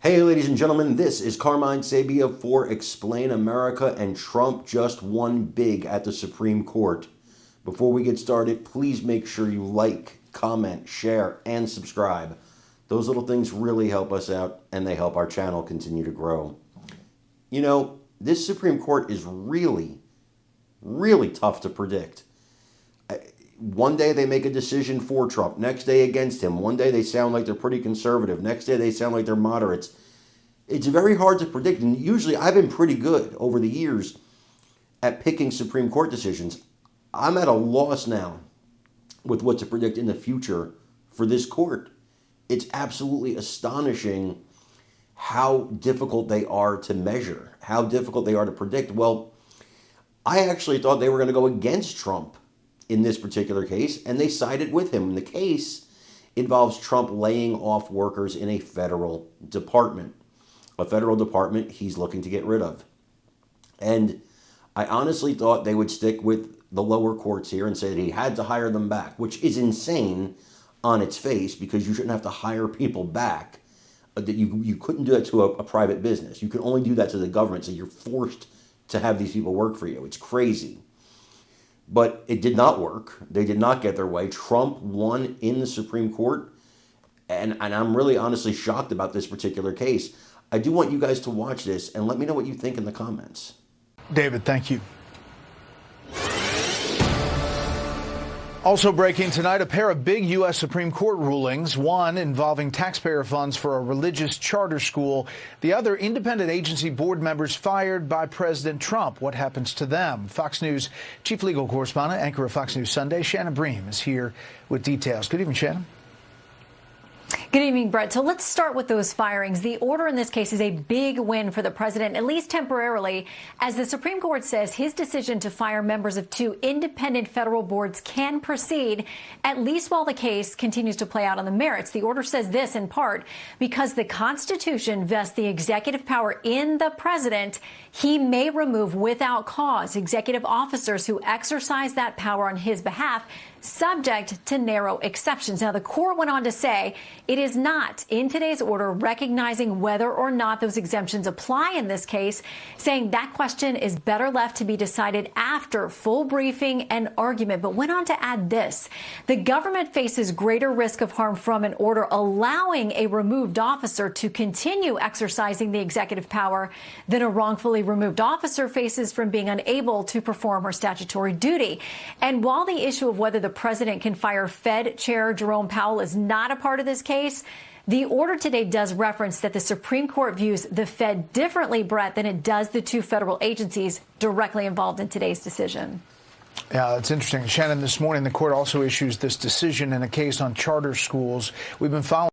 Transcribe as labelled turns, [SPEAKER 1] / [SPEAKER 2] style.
[SPEAKER 1] Hey, ladies and gentlemen, this is Carmine Sabia for Explain America, and Trump just won big at the Supreme Court. Before we get started, please make sure you like, comment, share, and subscribe. Those little things really help us out, and they help our channel continue to grow. You know, this Supreme Court is really tough to predict. One day they make a decision for Trump, next day against him. One day they sound like they're pretty conservative, next day they sound like they're moderates. It's very hard to predict, and usually I've been pretty good over the years at picking Supreme Court decisions. I'm at a loss now with what to predict in the future for this court. It's absolutely astonishing how difficult they are to measure, how difficult they are to predict. Well, I actually thought they were going to go against Trump in this particular case, and they sided with him. The case involves Trump laying off workers in a federal department he's looking to get rid of. And I honestly thought they would stick with the lower courts here and say that he had to hire them back, which is insane on its face, because you shouldn't have to hire people back. That you couldn't do that to a private business. You can only do that to the government, so you're forced to have these people work for you. It's crazy. But it did not work. They did not get their way. Trump won in the Supreme Court, and I'm really honestly shocked about this particular case. I do want you guys to watch this and let me know what you think in the comments.
[SPEAKER 2] David, thank you. Also breaking tonight, a pair of big U.S. Supreme Court rulings, one involving taxpayer funds for a religious charter school, the other independent agency board members fired by President Trump. What happens to them? Fox News chief legal correspondent, anchor of Fox News Sunday, Shannon Bream, is here with details. Good evening, Shannon.
[SPEAKER 3] Good evening, Brett. So let's start with those firings. The order in this case is a big win for the president, at least temporarily, as the Supreme Court says his decision to fire members of two independent federal boards can proceed, at least while the case continues to play out on the merits. The order says this in part because the Constitution vests the executive power in the president. He may remove without cause executive officers who exercise that power on his behalf, subject to narrow exceptions. Now, the court went on to say it is not in today's order recognizing whether or not those exemptions apply in this case, saying that question is better left to be decided after full briefing and argument, but went on to add this. The government faces greater risk of harm from an order allowing a removed officer to continue exercising the executive power than a wrongfully removed officer faces from being unable to perform her statutory duty. And while the issue of whether the president can fire Fed Chair Jerome Powell is not a part of this case, the order today does reference that the Supreme Court views the Fed differently, Brett, than it does the two federal agencies directly involved in today's decision.
[SPEAKER 2] Yeah, it's interesting. Shannon, this morning the court also issues this decision in a case on charter schools. We've been following